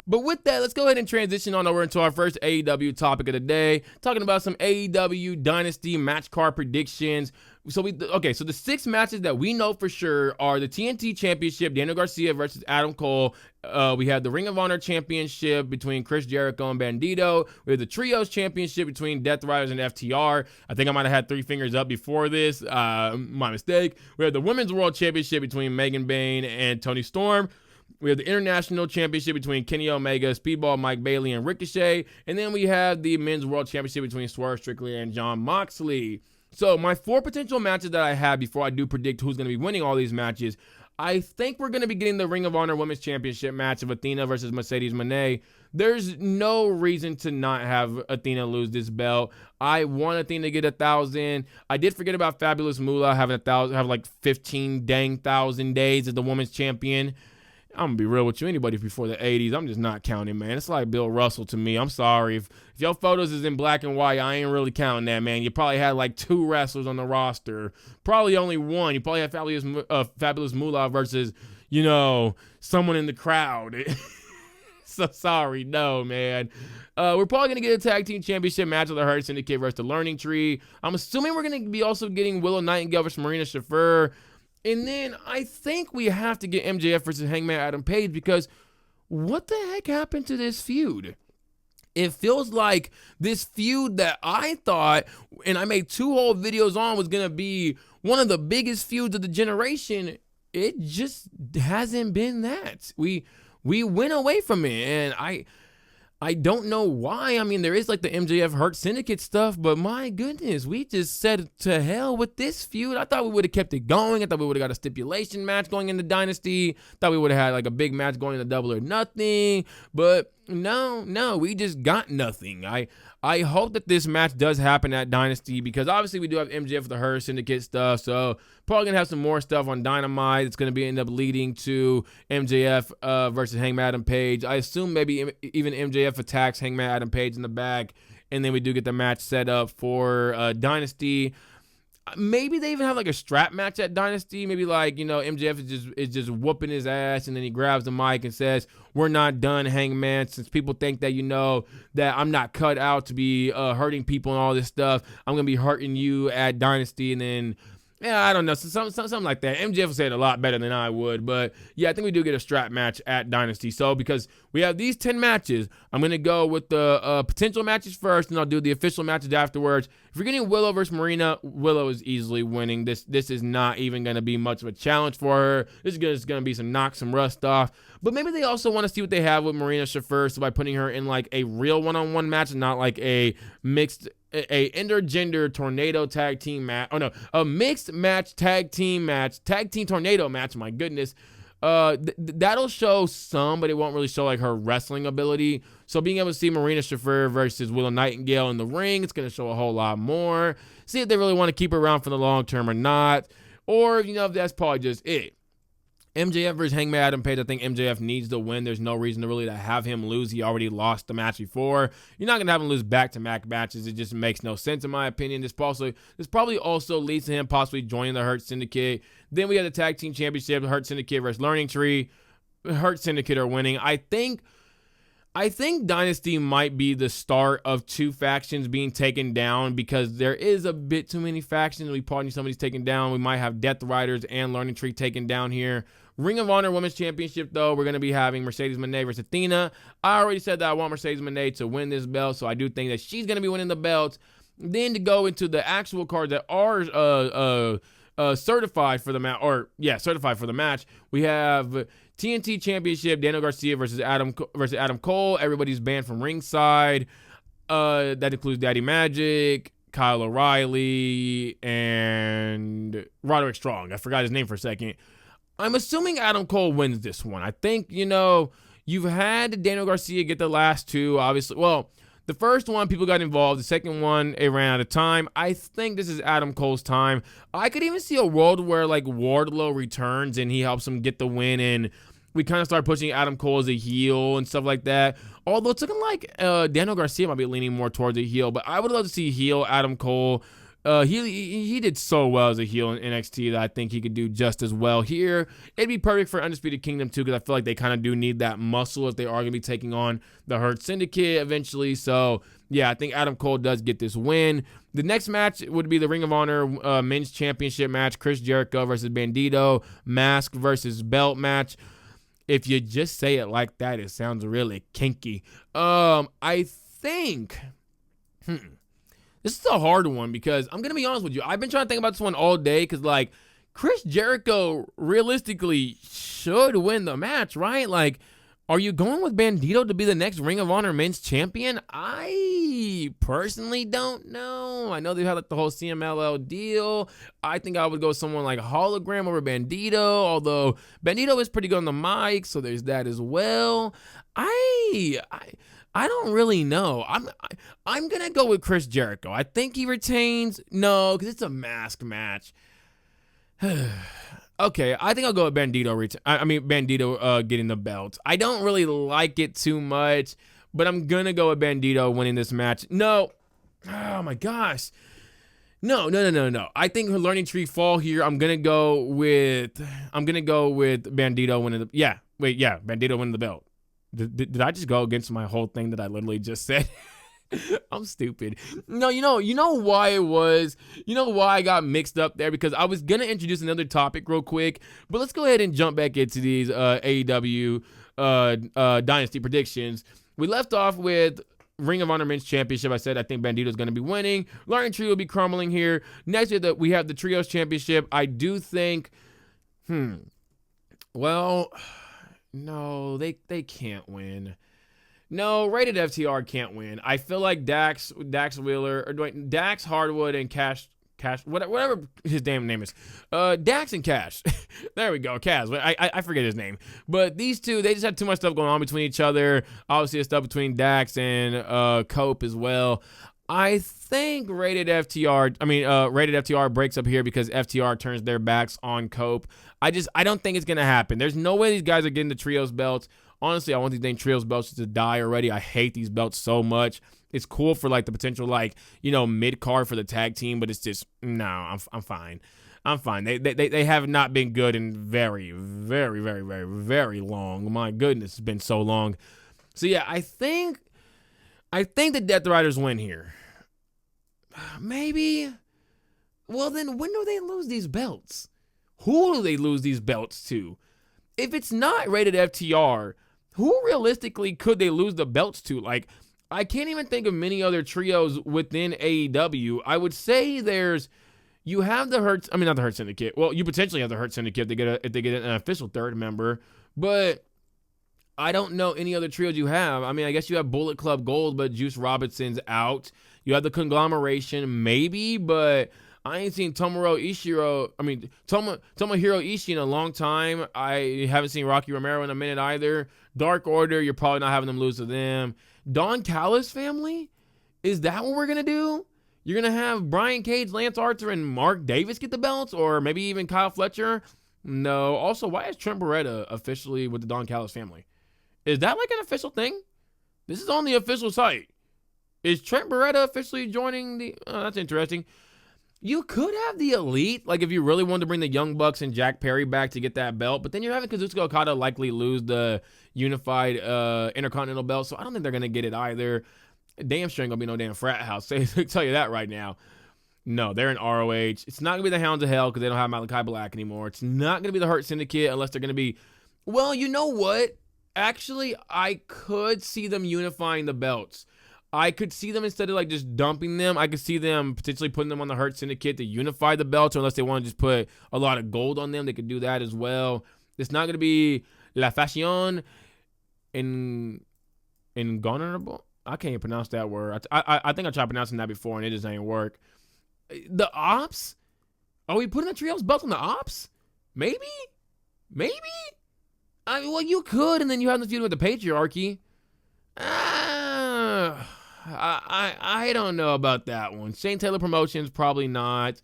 But with that, let's go ahead and transition on over into our first AEW topic of the day, talking about some AEW Dynasty match card predictions. So the 6 matches that we know for sure are the TNT Championship, Daniel Garcia versus Adam Cole. We have the Ring of Honor Championship between Chris Jericho and Bandito. We have the Trios Championship between Death Riders and FTR. I think I might have had 3 fingers up before this. My mistake. We have the Women's World Championship between Megan Bayne and Toni Storm. We have the International Championship between Kenny Omega, Speedball Mike Bailey, and Ricochet. And then we have the Men's World Championship between Swerve Strickland and Jon Moxley. So my 4 potential matches that I have before I do predict who's going to be winning all these matches, I think we're going to be getting the Ring of Honor Women's Championship match of Athena versus Mercedes Moné. There's no reason to not have Athena lose this belt. I want Athena to get 1,000. I did forget about Fabulous Moolah having 1,000, have like 15 dang thousand days as the women's champion. I'm going to be real with you. Anybody before the 80s, I'm just not counting, man. It's like Bill Russell to me. I'm sorry. If your photos is in black and white, I ain't really counting that, man. You probably had like 2 wrestlers on the roster. Probably only one. You probably had Fabulous Moolah versus, someone in the crowd. So sorry. No, man. We're probably going to get a tag team championship match with the Hurt Syndicate versus the Learning Tree. I'm assuming we're going to be also getting Willow Nightingale versus Marina Shafir. And then I think we have to get MJF versus Hangman Adam Page, because what the heck happened to this feud? It feels like this feud that I thought, and I made 2 whole videos on, was going to be one of the biggest feuds of the generation. It just hasn't been that. We went away from it, and I don't know why. I mean, there is like the MJF Hurt Syndicate stuff, but my goodness, we just said to hell with this feud. I thought we would have kept it going. I thought we would have got a stipulation match going into Dynasty. Thought we would have had like a big match going into Double or Nothing. But no, we just got nothing. I hope that this match does happen at Dynasty, because obviously we do have MJF with the Hurt Syndicate stuff. So probably going to have some more stuff on Dynamite. It's going to be end up leading to MJF versus Hangman Adam Page. I assume maybe even MJF attacks Hangman Adam Page in the back, and then we do get the match set up for Dynasty. Maybe they even have like a strap match at Dynasty. Maybe like, MJF is just whooping his ass, and then he grabs the mic and says, "We're not done, Hangman. Since people think that, that I'm not cut out to be hurting people and all this stuff, I'm going to be hurting you at Dynasty." And then, I don't know, something like that. MJF will say it a lot better than I would. But yeah, I think we do get a strap match at Dynasty. So because we have these 10 matches, I'm going to go with the potential matches first, and I'll do the official matches afterwards. If you're getting Willow versus Marina, Willow is easily winning. This is not even going to be much of a challenge for her. This is just going to be knock some rust off. But maybe they also want to see what they have with Marina Shafir, so by putting her in like a real one-on-one match and not like a intergender tornado tag team match. Oh no, a mixed match tag team tornado match. My goodness. That'll show some, but it won't really show like her wrestling ability. So being able to see Marina Shafir versus Willow Nightingale in the ring, it's going to show a whole lot more. See if they really want to keep her around for the long term or not. Or, if that's probably just it. MJF versus Hangman Adam Page, I think MJF needs to win. There's no reason to have him lose. He already lost the match before. You're not going to have him lose back-to-back matches. It just makes no sense in my opinion. This probably also leads to him possibly joining the Hurt Syndicate. Then we have the Tag Team Championship, the Hurt Syndicate versus Learning Tree. Hurt Syndicate are winning. I think Dynasty might be the start of 2 factions being taken down, because there is a bit too many factions. We probably need somebody's taken down. We might have Death Riders and Learning Tree taken down here. Ring of Honor Women's Championship, though, we're going to be having Mercedes Moné versus Athena. I already said that I want Mercedes Moné to win this belt, so I do think that she's going to be winning the belt. Then to go into the actual cards that are certified for the match, we have TNT Championship, Daniel Garcia versus Adam Cole. Everybody's banned from ringside. That includes Daddy Magic, Kyle O'Reilly, and Roderick Strong. I forgot his name for a second. I'm assuming Adam Cole wins this one. I think, you've had Daniel Garcia get the last 2, obviously. Well, the first one, people got involved. The second one, it ran out of time. I think this is Adam Cole's time. I could even see a world where, like, Wardlow returns and he helps him get the win, and we kind of start pushing Adam Cole as a heel and stuff like that. Although it's looking like Daniel Garcia might be leaning more towards a heel, but I would love to see heel Adam Cole He did so well as a heel in NXT that I think he could do just as well here. It'd be perfect for Undisputed Kingdom too, because I feel like they kind of do need that muscle if they are going to be taking on the Hurt Syndicate eventually. So yeah, I think Adam Cole does get this win. The next match would be the Ring of Honor Men's Championship match: Chris Jericho versus Bandito, mask versus belt match. If you just say it like that, it sounds really kinky. I think. This is a hard one because I'm going to be honest with you. I've been trying to think about this one all day because, like, Chris Jericho realistically should win the match, right? Like, are you going with Bandito to be the next Ring of Honor Men's Champion? I personally don't know. I know they had like the whole CMLL deal. I think I would go someone like Hologram over Bandito, although Bandito is pretty good on the mic, so there's that as well. I don't really know. I'm gonna go with Chris Jericho. I think he retains. No, because it's a mask match. Okay, I think I'll go with Bandito. Bandito getting the belt. I don't really like it too much, but I'm gonna go with Bandito winning this match. No, oh my gosh, no. I think her learning tree fall here. I'm gonna go with Bandito winning the. Bandito winning the belt. Did I just go against my whole thing that I literally just said? I'm stupid. No, you know why it was? You know why I got mixed up there? Because I was going to introduce another topic real quick, but let's go ahead and jump back into these AEW Dynasty predictions. We left off with Ring of Honor Men's Championship. I said I think Bandito's going to be winning. Learning Tree will be crumbling here. Next year we have the Trios Championship. I do think, well... No, they can't win. No, Rated FTR can't win. I feel like Dax Wheeler, or Dax Hardwood and Cash, whatever his damn name is. Dax and Cash. There we go, Cash. I forget his name. But these two, they just had too much stuff going on between each other. Obviously, the stuff between Dax and Cope as well. I think Rated FTR breaks up here because FTR turns their backs on Cope. I don't think it's going to happen. There's no way these guys are getting the Trios belts. Honestly, I want these dang Trios belts to die already. I hate these belts so much. It's cool for like the potential mid-card for the tag team, but it's just, no, I'm fine. I'm fine. They have not been good in very, very, very, very, very long. My goodness, it's been so long. So yeah, I think the Death Riders win here. Maybe. Well, then when do they lose these belts? Who do they lose these belts to? If it's not Rated FTR, who realistically could they lose the belts to? Like, I can't even think of many other trios within AEW. I would say you have the Hurt, not the Hurt Syndicate. Well, you potentially have the Hurt Syndicate if they get an official third member, but I don't know any other trios you have. I guess you have Bullet Club Gold, but Juice Robinson's out. You have the Conglomeration, maybe, but I ain't seen Tomohiro Ishii in a long time. I haven't seen Rocky Romero in a minute either. Dark Order, you're probably not having them lose to them. Don Callis family? Is that what we're going to do? You're going to have Brian Cage, Lance Archer, and Mark Davis get the belts? Or maybe even Kyle Fletcher? No. Also, why is Trent Beretta officially with the Don Callis family? Is that like an official thing? This is on the official site. Is Trent Beretta officially joining the... that's interesting. You could have the Elite, like if you really wanted to bring the Young Bucks and Jack Perry back to get that belt, but then you're having Kazuchika Okada likely lose the unified Intercontinental belt, so I don't think they're going to get it either. Damn sure ain't going to be no damn frat house. I'll tell you that right now. No, they're in ROH. It's not going to be the Hounds of Hell because they don't have Malachi Black anymore. It's not going to be the Hurt Syndicate unless they're going to be... Well, you know what? Actually, I could see them unifying the belts. I could see them, instead of like just dumping them, I could see them potentially putting them on the Hurt Syndicate to unify the belts, or unless they want to just put a lot of gold on them, they could do that as well. It's not going to be La Fashion Ingonerable. I can't even pronounce that word. I think I tried pronouncing that before and it just ain't work. The Ops? Are we putting the Trios belts on the Ops? Maybe? Well, you could, and then you have the feud with the Patriarchy. I don't know about that one. Shane Taylor Promotions, probably not.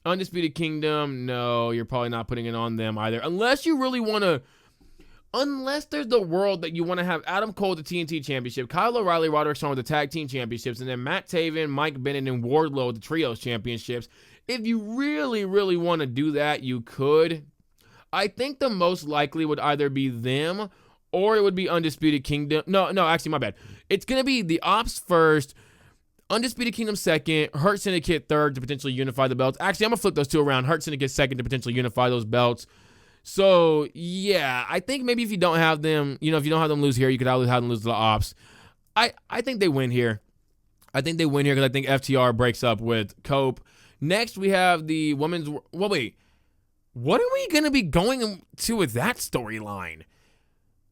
Undisputed Kingdom, no, you're probably not putting it on them either. Unless you really want to... unless there's the world that you want to have Adam Cole the TNT Championship, Kyle O'Reilly, Roderick Strong with the Tag Team Championships, and then Matt Taven, Mike Bennett, and Wardlow the Trios Championships. If you really, really want to do that, you could. I think the most likely would either be them or it would be Undisputed Kingdom. No, actually, my bad. It's going to be the Ops first, Undisputed Kingdom second, Hurt Syndicate third to potentially unify the belts. Actually, I'm going to flip those two around. Hurt Syndicate second to potentially unify those belts. So, yeah, I think maybe if you don't have them, if you don't have them lose here, you could always have them lose to the Ops. I think they win here. I think they win here because I think FTR breaks up with Cope. Next, we have the women's... Well, wait. What are we going to be going to with that storyline?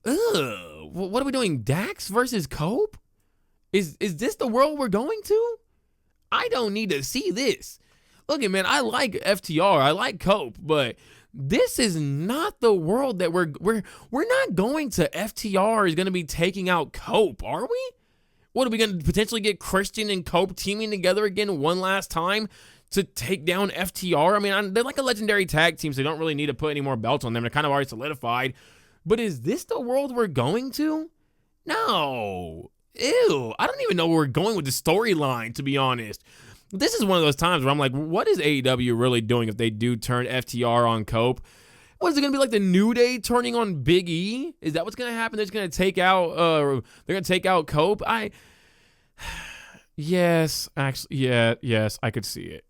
What are we doing? Dax versus Cope? Is this the world we're going to? I don't need to see this. Look, man, I like FTR. I like Cope, but this is not the world that we're not going to. FTR is going to be taking out Cope, are we? What, are we going to potentially get Christian and Cope teaming together again one last time to take down FTR? I mean, they're like a legendary tag team, so they don't really need to put any more belts on them. They're kind of already solidified. But is this the world we're going to? No. Ew. I don't even know where we're going with the storyline, to be honest. This is one of those times where I'm like, what is AEW really doing if they do turn FTR on Cope? What is it going to be like the New Day turning on Big E? Is that what's going to happen? They're just going to take out they're going to take out Cope? Yes, actually, yes, I could see it.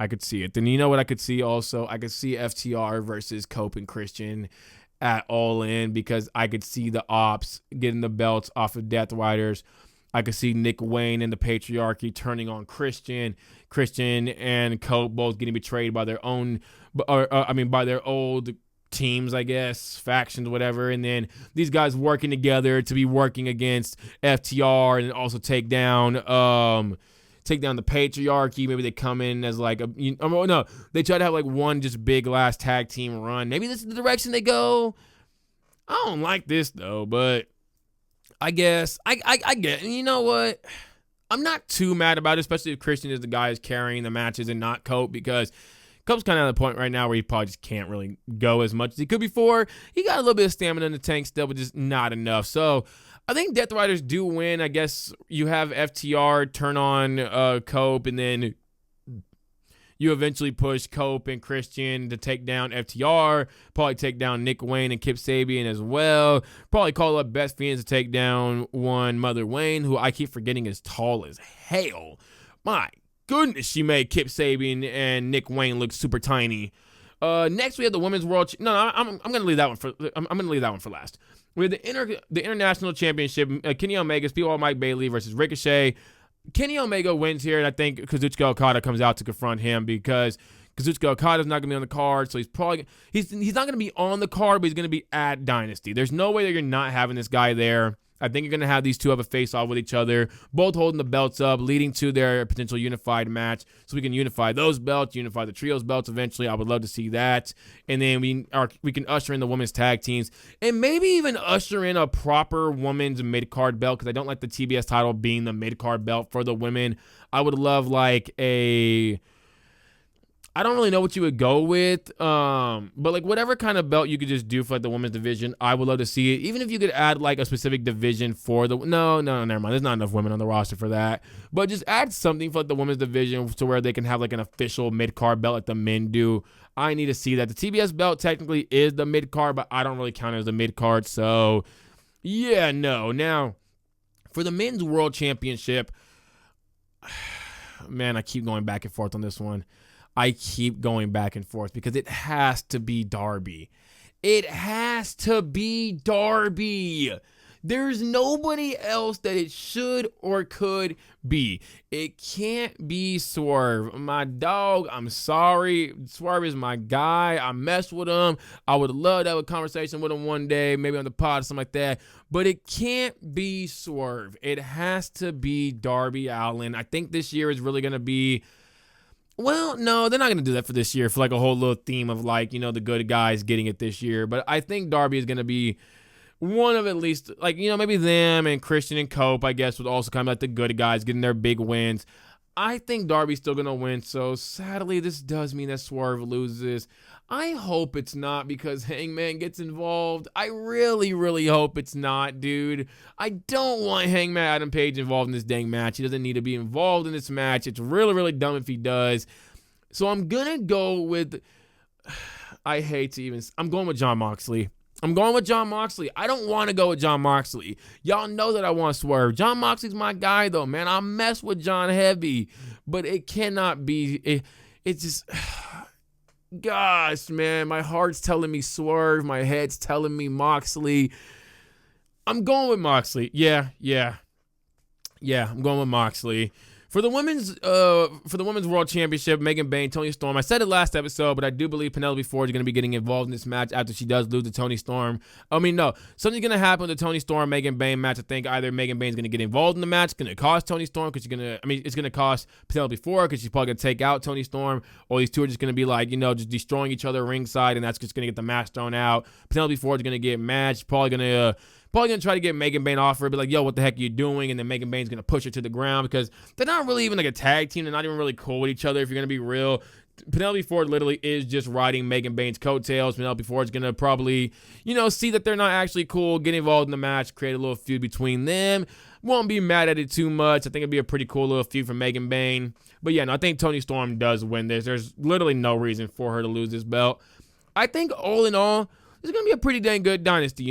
I could see it. Then you know what I could see also? I could see FTR versus Cope and Christian at All In, because I could see the Ops getting the belts off of Death Riders. I could see Nick Wayne and the Patriarchy turning on Christian and Cope both getting betrayed by their own, by their old teams, I guess, factions, whatever. And then these guys working together to be working against FTR and also take down the Patriarchy. Maybe they come in as like they try to have like one just big last tag team run. Maybe this is the direction they go. I don't like this though, but I guess I get it. And you know what? I'm not too mad about it, especially if Christian is the guy who's carrying the matches and not Cope, because Cope's kind of at the point right now where he probably just can't really go as much as he could before. He got a little bit of stamina in the tank still, but just not enough. So I think Death Riders do win. I guess you have FTR turn on Cope, and then you eventually push Cope and Christian to take down FTR. Probably take down Nick Wayne and Kip Sabian as well. Probably call up Best Fiends to take down one Mother Wayne, who I keep forgetting is tall as hell. My goodness, she made Kip Sabian and Nick Wayne look super tiny. Next, we have the Women's World. I'm gonna leave that one for. I'm gonna leave that one for last. We have the International Championship. Kenny Omega's P.O. Mike Bailey versus Ricochet. Kenny Omega wins here, and I think Kazuchika Okada comes out to confront him, because Kazuchika Okada's not gonna be on the card, so he's not gonna be on the card, but he's gonna be at Dynasty. There's no way that you're not having this guy there. I think you're going to have these two have a face-off with each other, both holding the belts up, leading to their potential unified match. So we can unify those belts, unify the trios belts eventually. I would love to see that. And then we can usher in the women's tag teams, and maybe even usher in a proper women's mid-card belt, because I don't like the TBS title being the mid-card belt for the women. I would love like I don't really know what you would go with, but like whatever kind of belt you could just do for like the women's division, I would love to see it. Even if you could add like a specific division for the no, never mind. There's not enough women on the roster for that. But just add something for like the women's division to where they can have like an official mid-card belt like the men do. I need to see that. The TBS belt technically is the mid-card, but I don't really count it as the mid-card. So yeah, no. Now for the men's world championship, man, I keep going back and forth on this one. I keep going back and forth because it has to be Darby. It has to be Darby. There's nobody else that it should or could be. It can't be Swerve. My dog, I'm sorry. Swerve is my guy. I mess with him. I would love to have a conversation with him one day, maybe on the pod or something like that. But it can't be Swerve. It has to be Darby Allin. I think this year is really going to be... Well, no, they're not going to do that for this year, for like a whole little theme of like, the good guys getting it this year. But I think Darby is going to be one of at least, like, maybe them and Christian and Cope, I guess, would also kind of like the good guys getting their big wins. I think Darby's still going to win, so sadly, this does mean that Swerve loses. I hope it's not because Hangman gets involved. I really, really hope it's not, dude. I don't want Hangman Adam Page involved in this dang match. He doesn't need to be involved in this match. It's really, really dumb if he does. So I'm going to go with... I hate to even... I'm going with Jon Moxley. I'm going with Jon Moxley. I don't want to go with Jon Moxley. Y'all know that I want Swerve. Jon Moxley's my guy, though, man. I mess with John heavy. But it cannot be... It's just... Gosh, man. My heart's telling me Swerve. My head's telling me Moxley. I'm going with Moxley. Yeah, I'm going with Moxley. For the women's world championship, Megan Bayne, Toni Storm. I said it last episode, but I do believe Penelope Ford is going to be getting involved in this match after she does lose to Toni Storm. Something's going to happen with the Toni Storm Megan Bayne match. I think either Megan Bayne's going to get involved in the match, it's going to cost Toni Storm because it's going to cost Penelope Ford because she's probably going to take out Toni Storm, or these two are just going to be like, just destroying each other ringside, and that's just going to get the match thrown out. Penelope Ford's going to get mad. She's probably going to try to get Megan Bayne off her, be like, yo, what the heck are you doing? And then Megan Bayne's going to push her to the ground because they're not really even like a tag team. They're not even really cool with each other, if you're going to be real. Penelope Ford literally is just riding Megan Bayne's coattails. Penelope Ford's going to probably, see that they're not actually cool, get involved in the match, create a little feud between them. Won't be mad at it too much. I think it'd be a pretty cool little feud for Megan Bayne. But yeah, no, I think Toni Storm does win this. There's literally no reason for her to lose this belt. I think all in all, this is going to be a pretty dang good Dynasty,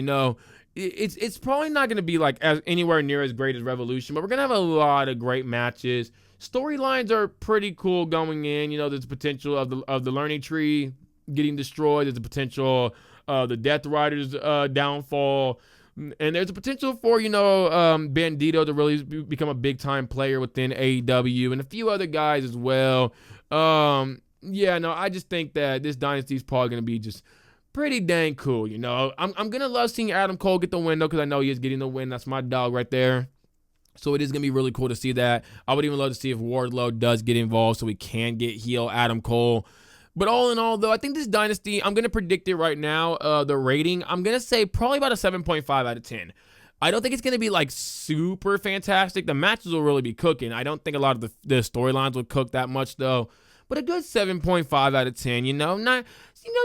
It's probably not going to be like anywhere near as great as Revolution, but we're going to have a lot of great matches. Storylines are pretty cool going in. There's the potential of the learning tree getting destroyed. There's the potential of the Death Riders downfall. And there's a potential for, Bandito to really become a big-time player within AEW and a few other guys as well. I just think that this Dynasty is probably going to be just pretty dang cool, I'm gonna love seeing Adam Cole get the win though, because I know he is getting the win. That's my dog right there. So it is gonna be really cool to see that. I would even love to see if Wardlow does get involved so we can get heel Adam Cole. But all in all, though, I think this Dynasty, I'm gonna predict it right now. The rating, I'm gonna say probably about a 7.5 out of 10. I don't think it's gonna be like super fantastic. The matches will really be cooking. I don't think a lot of the storylines will cook that much though. But a good 7.5 out of 10, not,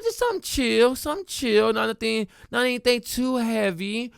just something chill, not anything too heavy.